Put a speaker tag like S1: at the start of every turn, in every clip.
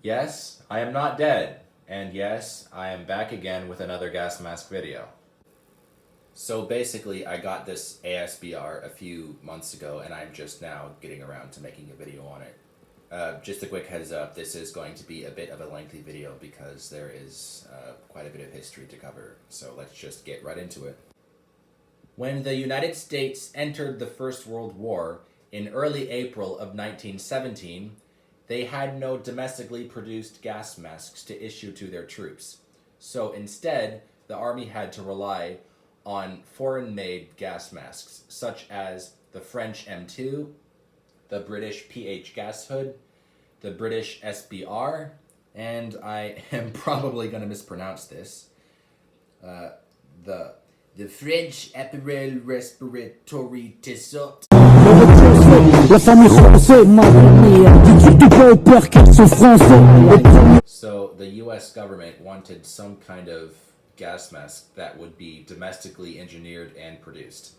S1: Yes, I am not dead. And yes, I am back again with another gas mask video. So basically, I got this ASBR a few months ago, and I'm just now getting around to making a video on it. Just a quick heads up, this is going to be a bit of a lengthy video because there is quite a bit of history to cover, so let's just get right into it. When the United States entered the First World War in early April of 1917, they had no domestically produced gas masks to issue to their troops. So instead, the Army had to rely on foreign-made gas masks, such as the French M2, the British PH gas hood, the British SBR, and I am probably going to mispronounce this, the French appareil respiratori tissot.
S2: La famille française m'a donné du pas au père car sont français.
S1: So the US government wanted some kind of gas mask that would be domestically engineered and produced.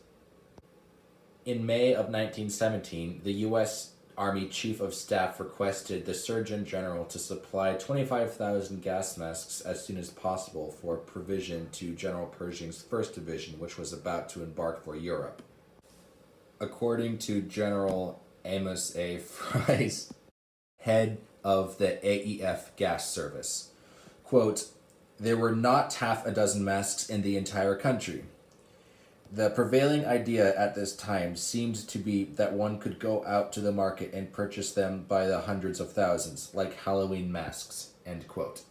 S1: In May of 1917, the US Army Chief of Staff requested the Surgeon General to supply 25,000 gas masks as soon as possible for provision to General Pershing's 1st Division, which was about to embark for Europe. According to General Amos A. Fries, head of the AEF gas service, quote, "There were not half a dozen masks in the entire country. The prevailing idea at this time seemed to be that one could go out to the market and purchase them by the hundreds of thousands, like Halloween masks," end quote.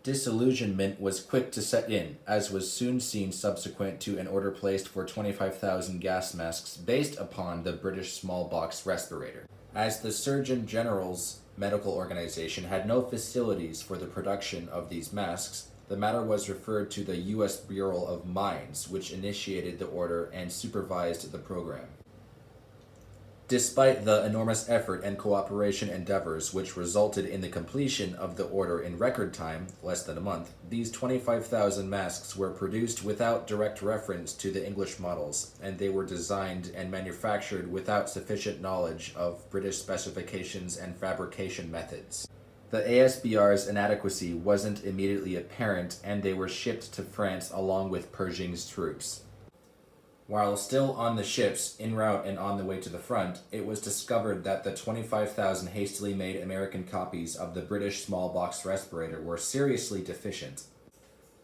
S1: Disillusionment was quick to set in, as was soon seen subsequent to an order placed for 25,000 gas masks based upon the British smallpox respirator. As the Surgeon General's medical organization had no facilities for the production of these masks, the matter was referred to the U.S. Bureau of Mines, which initiated the order and supervised the program. Despite the enormous effort and cooperation endeavors which resulted in the completion of the order in record time, less than a month, these 25,000 masks were produced without direct reference to the English models, and they were designed and manufactured without sufficient knowledge of British specifications and fabrication methods. The ASBR's inadequacy wasn't immediately apparent, and they were shipped to France along with Pershing's troops. While still on the ships, en route and on the way to the front, it was discovered that the 25,000 hastily made American copies of the British smallpox respirator were seriously deficient.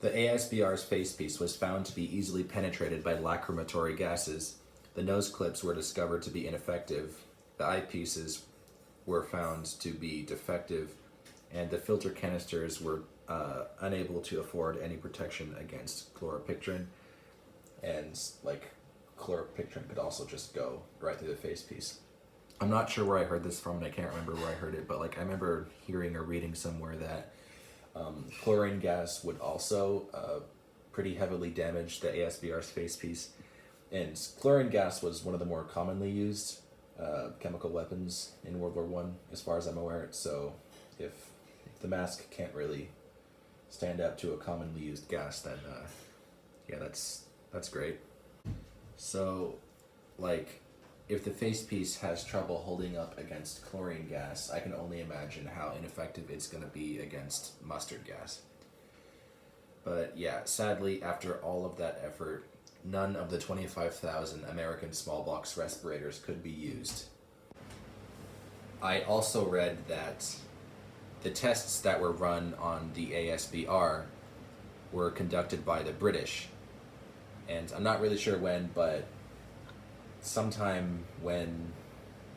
S1: The ASBR's facepiece was found to be easily penetrated by lacrimatory gases, the nose clips were discovered to be ineffective, the eyepieces were found to be defective, and the filter canisters were unable to afford any protection against chloropictrin, and chloropictrin could also just go right through the facepiece. I'm not sure where I heard this from, and I can't remember where I heard it, but I remember hearing or reading somewhere that chlorine gas would also pretty heavily damage the ASBR's facepiece, and chlorine gas was one of the more commonly used chemical weapons in World War One, as far as I'm aware. So if the mask can't really stand up to a commonly used gas, then yeah, that's great. So, if the facepiece has trouble holding up against chlorine gas, I can only imagine how ineffective it's going to be against mustard gas. But yeah, sadly, after all of that effort, none of the 25,000 American smallpox respirators could be used. I also read that the tests that were run on the ASBR were conducted by the British. And I'm not really sure when, but sometime when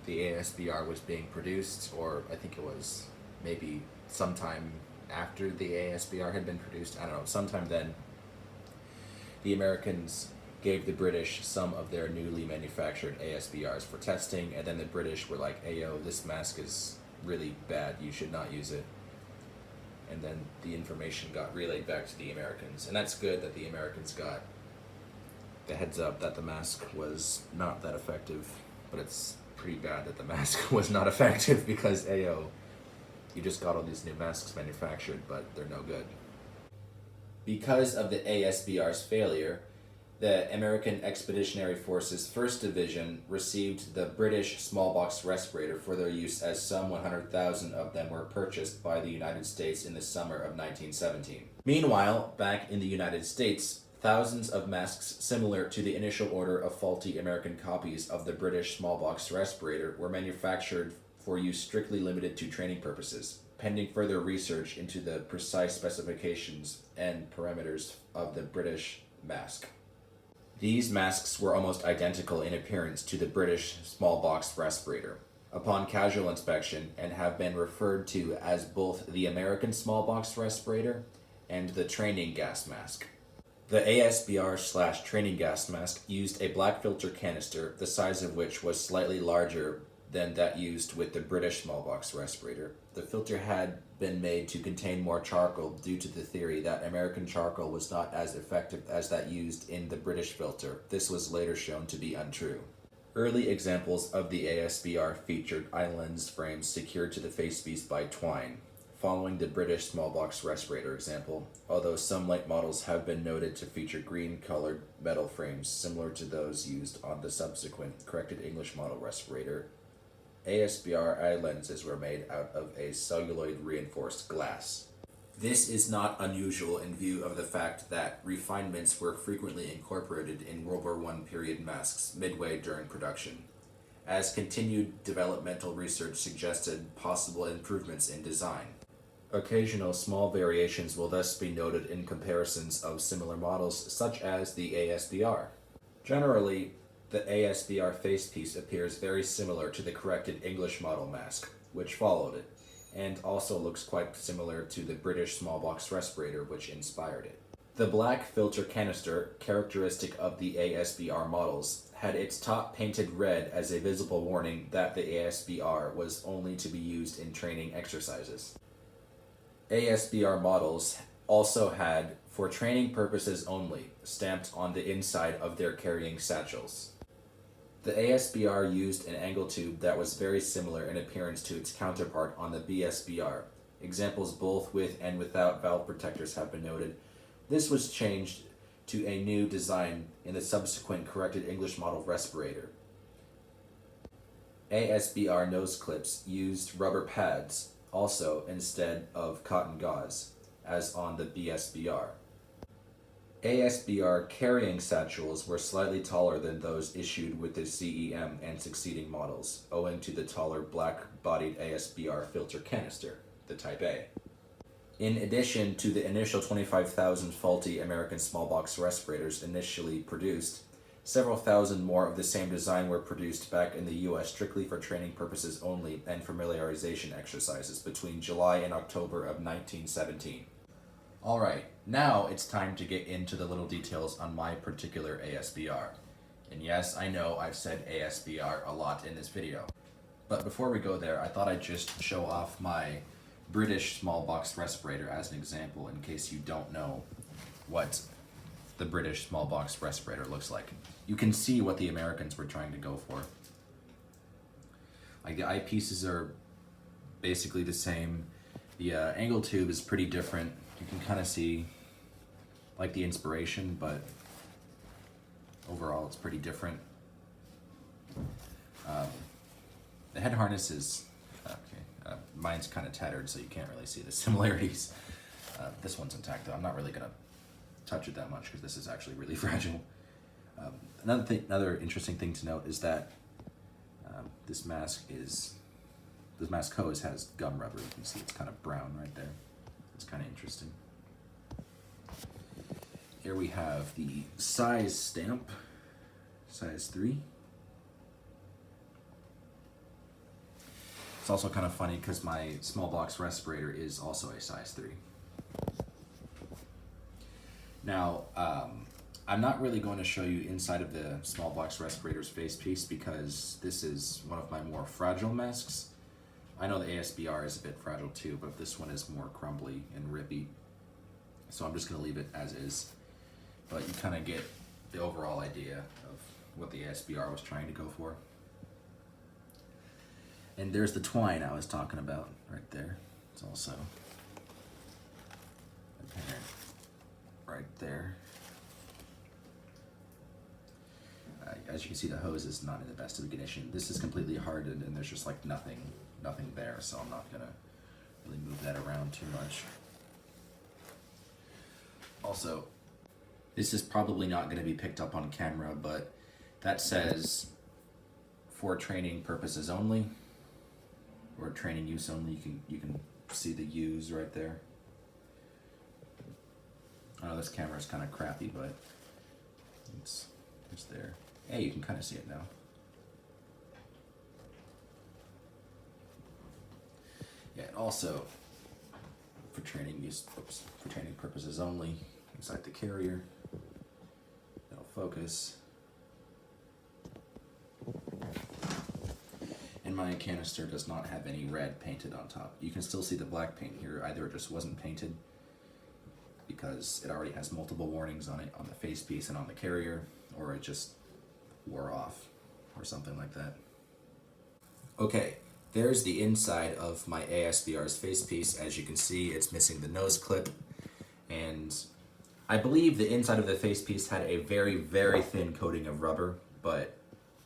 S1: the ASBR was being produced, or I think it was maybe sometime after the ASBR had been produced, I don't know, sometime then, the Americans gave the British some of their newly manufactured ASBRs for testing, and then the British were like, "Hey yo, this mask is really bad, you should not use it." And then the information got relayed back to the Americans, and that's good that the Americans got the heads up that the mask was not that effective, but it's pretty bad that the mask was not effective because, ayo, you just got all these new masks manufactured, but they're no good. Because of the ASBR's failure, The American Expeditionary Force's 1st Division received the British smallpox respirator for their use, as some 100,000 of them were purchased by the United States in the summer of 1917. Meanwhile, back in the United States, thousands of masks similar to the initial order of faulty American copies of the British smallpox respirator were manufactured for use strictly limited to training purposes, pending further research into the precise specifications and parameters of the British mask. These masks were almost identical in appearance to the British smallpox respirator upon casual inspection, and have been referred to as both the American smallpox respirator and the training gas mask. The ASBR/training gas mask used a black filter canister, the size of which was slightly larger than that used with the British smallpox respirator. The filter had been made to contain more charcoal due to the theory that American charcoal was not as effective as that used in the British filter. This was later shown to be untrue. Early examples of the ASBR featured eye-lens frames secured to the facepiece by twine, following the British smallpox respirator example, although some late models have been noted to feature green-colored metal frames similar to those used on the subsequent corrected English model respirator. ASBR eye lenses were made out of a celluloid reinforced glass. This is not unusual in view of the fact that refinements were frequently incorporated in World War I period masks midway during production, as continued developmental research suggested possible improvements in design. Occasional small variations will thus be noted in comparisons of similar models, such as the ASBR. Generally, the ASBR facepiece appears very similar to the corrected English model mask, which followed it, and also looks quite similar to the British smallpox respirator, which inspired it. The black filter canister, characteristic of the ASBR models, had its top painted red as a visible warning that the ASBR was only to be used in training exercises. ASBR models also had, for training purposes only, stamped on the inside of their carrying satchels. The ASBR used an angle tube that was very similar in appearance to its counterpart on the BSBR. Examples both with and without valve protectors have been noted. This was changed to a new design in the subsequent corrected English model respirator. ASBR nose clips used rubber pads also instead of cotton gauze, as on the BSBR. ASBR carrying satchels were slightly taller than those issued with the CEM and succeeding models, owing to the taller black-bodied ASBR filter canister, the Type A. In addition to the initial 25,000 faulty American smallpox respirators initially produced, several thousand more of the same design were produced back in the US strictly for training purposes only and familiarization exercises between July and October of 1917. Alright, now it's time to get into the little details on my particular ASBR. And yes, I know I've said ASBR a lot in this video. But before we go there, I thought I'd just show off my British smallpox respirator as an example in case you don't know what the British smallpox respirator looks like. You can see what the Americans were trying to go for. Like the eyepieces are basically the same. The angle tube is pretty different. You can kind of see like the inspiration, but overall it's pretty different. The head harness is, mine's kind of tattered, so you can't really see the similarities. This one's intact though. I'm not really gonna touch it that much because this is actually really fragile. Another interesting thing to note is that this mask hose has gum rubber. You can see it's kind of brown right there. It's kind of interesting. Here we have the size stamp, size 3. It's also kind of funny because my smallpox respirator is also a size 3. Now, I'm not really going to show you inside of the smallpox respirator's facepiece because this is one of my more fragile masks. I know the ASBR is a bit fragile too, but this one is more crumbly and rippy. So I'm just going to leave it as is. But you kind of get the overall idea of what the ASBR was trying to go for. And there's the twine I was talking about right there. It's also apparent right there. as you can see, the hose is not in the best of condition. This is completely hardened, and there's just like nothing there, so I'm not gonna really move that around too much. Also, this is probably not going to be picked up on camera, but that says for training purposes only, or training use only. You can see the U's right there. I know this camera is kind of crappy, but it's there. Hey, you can kind of see it now. Yeah, and also for training use, for training purposes only, inside the carrier. That'll focus. And my canister does not have any red painted on top. You can still see the black paint here. Either it just wasn't painted because it already has multiple warnings on it on the facepiece and on the carrier, or it just wore off or something like that. Okay, there's the inside of my ASBR's facepiece. As you can see, it's missing the nose clip, and I believe the inside of the facepiece had a very, very thin coating of rubber, but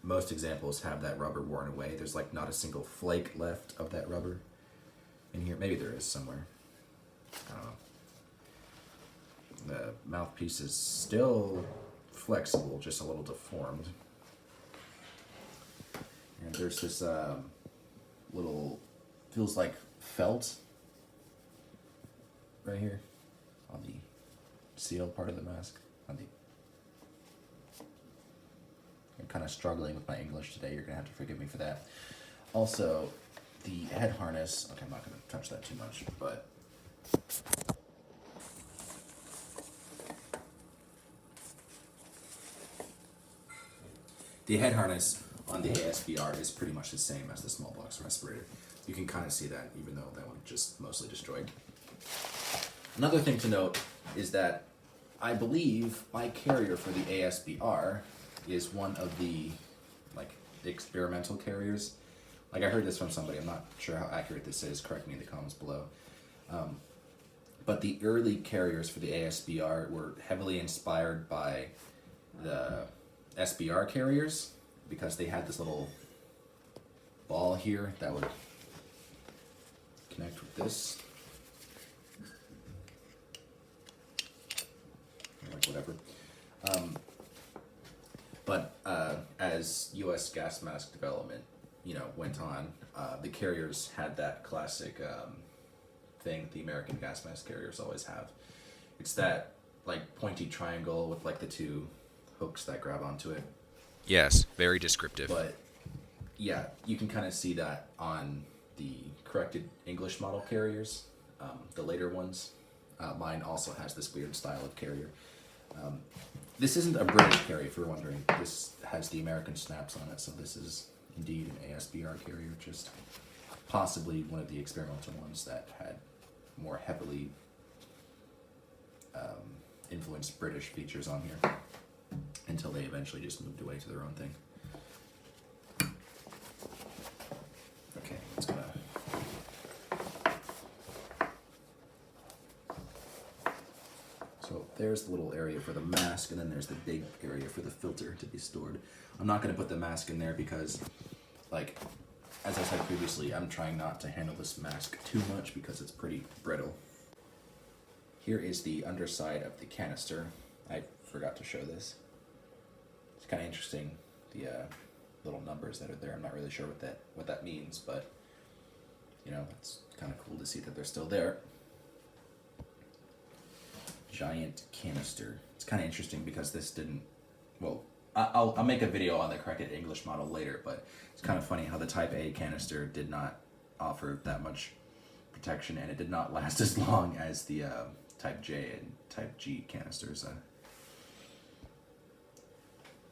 S1: most examples have that rubber worn away. There's like not a single flake left of that rubber in here. Maybe there is somewhere. I don't know. The mouthpiece is still flexible, just a little deformed. And there's this little, feels like felt right here on the seal part of the mask. I'm kind of struggling with my English today. You're gonna have to forgive me for that. Also, the head harness, okay, I'm not gonna touch that too much, but the head harness on the ASBR is pretty much the same as the small box respirator. You can kind of see that, even though that one just mostly destroyed. Another thing to note is that I believe my carrier for the ASBR is one of the like experimental carriers. Like I heard this from somebody, I'm not sure how accurate this is, correct me in the comments below. But the early carriers for the ASBR were heavily inspired by the SBR carriers, because they had this little ball here that would connect with this, or like whatever. But as U.S. gas mask development, went on, the carriers had that classic thing the American gas mask carriers always have. It's that like pointy triangle with like the two hooks that grab onto it.
S3: Yes, very descriptive.
S1: But yeah, you can kind of see that on the corrected English model carriers, the later ones. Mine also has this weird style of carrier. This isn't a British carrier, if you're wondering. This has the American snaps on it, so this is indeed an ASBR carrier, just possibly one of the experimental ones that had more heavily influenced British features on here, until they eventually just moved away to their own thing. Okay, it's gonna... So there's the little area for the mask, and then there's the big area for the filter to be stored. I'm not gonna put the mask in there because, like, as I said previously, I'm trying not to handle this mask too much because it's pretty brittle. Here is the underside of the canister. I forgot to show this. It's kind of interesting, the little numbers that are there. I'm not really sure what that means, but it's kind of cool to see that they're still there. Giant canister. It's kind of interesting because this didn't, well, I'll make a video on the corrected English model later, but it's kind of funny how the Type A canister did not offer that much protection, and it did not last as long as the Type J and Type G canisters.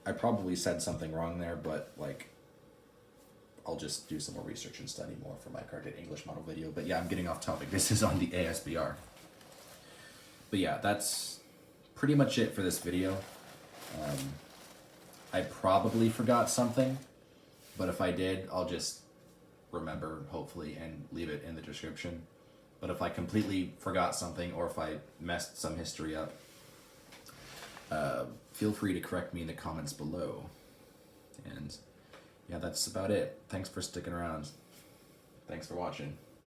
S1: I probably said something wrong there, but like, I'll just do some more research and study more for my corrected English model video. But yeah, I'm getting off topic. This is on the ASBR. But yeah, that's pretty much it for this video. I probably forgot something, but if I did, I'll just remember, hopefully, and leave it in the description. But if I completely forgot something, or if I messed some history up, feel free to correct me in the comments below. And yeah, that's about it. Thanks for sticking around. Thanks for watching.